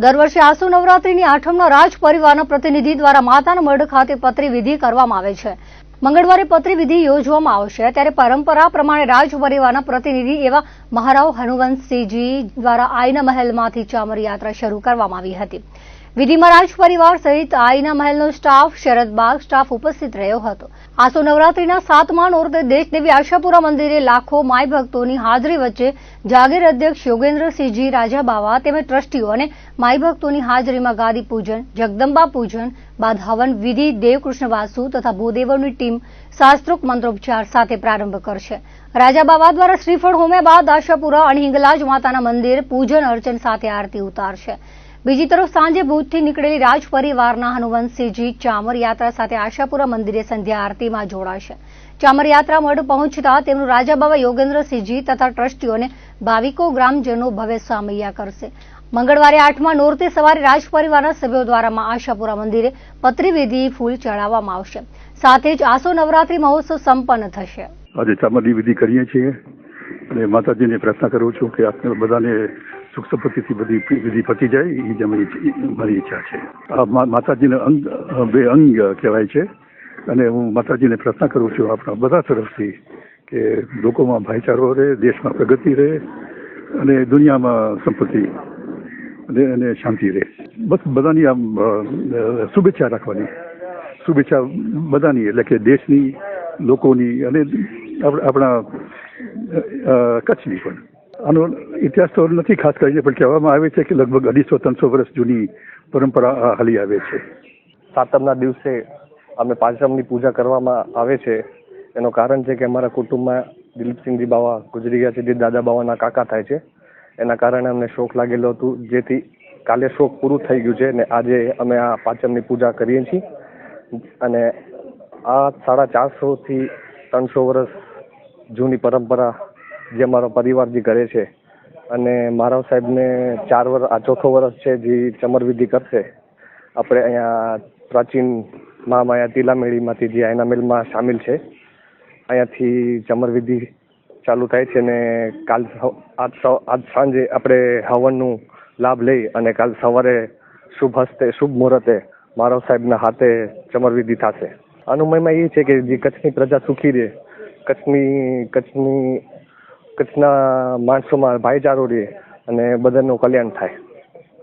દર વર્ષે આસો નવરાત્રીની આઠમના રાજ પરિવારના પ્રતિનિધિ દ્વારા માતાના મઢ ખાતે પતરી વિધિ કરવામાં આવે છે. મંગળવારે પતરી વિધિ યોજવામાં આવશે ત્યારે પરંપરા પ્રમાણે રાજ પરિવારના પ્રતિનિધિ એવા મહારાવ હનુવંતસિંહજી દ્વારા આઈના મહેલમાંથી ચામર યાત્રા શરૂ કરવામાં આવી હતી. વિધિમાં રાજ પરિવાર સહિત આઈના મહેલનો સ્ટાફ, શરદબાગ સ્ટાફ ઉપસ્થિત રહ્યો હતો. આસો નવરાત્રીના 7મા નોરતે દેશદેવી આશાપુરા મંદિરે લાખો માઈ ભક્તોની હાજરી વચ્ચે જાગીર અધ્યક્ષ યોગેન્દ્રસિંહજી રાજાબાવા તેમજ ટ્રસ્ટીઓ અને માઈ ભક્તોની હાજરીમાં ગાદી પૂજન, જગદંબા પૂજન બાદ હવન વિધિ દેવકૃષ્ણ વાસુ તથા ભૂદેવોની ટીમ શાસ્ત્રોક્ત મંત્રોપચાર સાથે પ્રારંભ કરશે. રાજાબાવા દ્વારા શ્રીફળ હોમ્યા બાદ આશાપુરા અને હિંગલાજ માતાના મંદિર પૂજન અર્ચન સાથે આરતી ઉતારશે. બીજી તરફ સાંજે ભુજથી નીકળેલી રાજ પરિવારના હનુવંતસિંહજી ચામર યાત્રા સાથે આશાપુરા મંદિરે સંધ્યા આરતીમાં જોડાશે. ચામર યાત્રા મઢ પહોંચતા તેમનું રાજાબાવા યોગેન્દ્રસિંહજી તથા ટ્રસ્ટીઓને ભાવિકો ગ્રામજનો ભવ્ય સામૈયા કરશે. મંગળવારે 8મા નોરતે સવારે રાજ પરિવારના સભ્યો દ્વારા આશાપુરા મંદિરે પતરી વિધિ ફૂલ ચડાવવામાં આવશે. સાથે જ આસો નવરાત્રી મહોત્સવ સંપન્ન થશે. આજે ચામરની વિધિ કરીએ છીએ અને માતાજીને પ્રાર્થના કરું છું કે આપને બધાને સુખ સંપત્તિથી બધી વિધિ પતી જાય એ જ મારી ઈચ્છા છે. આ માતાજીને બે અંગ કહેવાય છે અને હું માતાજીને પ્રાર્થના કરું છું આપણા બધા તરફથી કે લોકોમાં ભાઈચારો રહે, દેશમાં પ્રગતિ રહે અને દુનિયામાં સંપત્તિ અને શાંતિ રહે. બસ બધાની આમ શુભેચ્છા રાખવાની, શુભેચ્છા બધાની એટલે કે દેશની, લોકોની અને આપણા કચ્છની પણ. આનો ઇતિહાસ તો નથી ખાસ કરીને, પણ કહેવામાં આવે છે કે લગભગ 250-300 વર્ષ જૂની પરંપરા હાલી આવે છે. સાતમના દિવસે અમે પાંચમની પૂજા કરવામાં આવે છે. એનું કારણ છે કે અમારા કુટુંબમાં દિલીપસિંહજી બાવા ગુજરી ગયા છે, જે દાદા બાવાના કાકા થાય છે. એના કારણે અમને શોખ લાગેલો હતું, જેથી કાલે શોખ પૂરું થઈ ગયું છે અને આજે અમે આ પાંચમની પૂજા કરીએ છીએ. અને આ 450 થી 300 વર્ષ જૂની પરંપરા જે અમારો પરિવાર જે કરે છે. અને મારા સાહેબને 4 વર્ષ, આ ચોથો વર્ષ છે જે ચમર વિધિ કરશે. આપણે અહીંયા પ્રાચીન મહામાયા તિલામેળીમાંથી જે આઈના મહેલમાં સામેલ છે, અહીંયાથી ચમર વિધિ ચાલુ થાય છે અને આજ સાંજે આપણે હવનનું લાભ લઈ અને કાલ સવારે શુભ હસ્તે, શુભ મુહૂર્તે મારા સાહેબના હાથે ચમર વિધિ થશે. આનો મહિમા એ છે કે જે કચ્છની પ્રજા સુખી રહે, કચ્છના માણસોમાં ભાઈચારો રહે અને બધાનું કલ્યાણ થાય.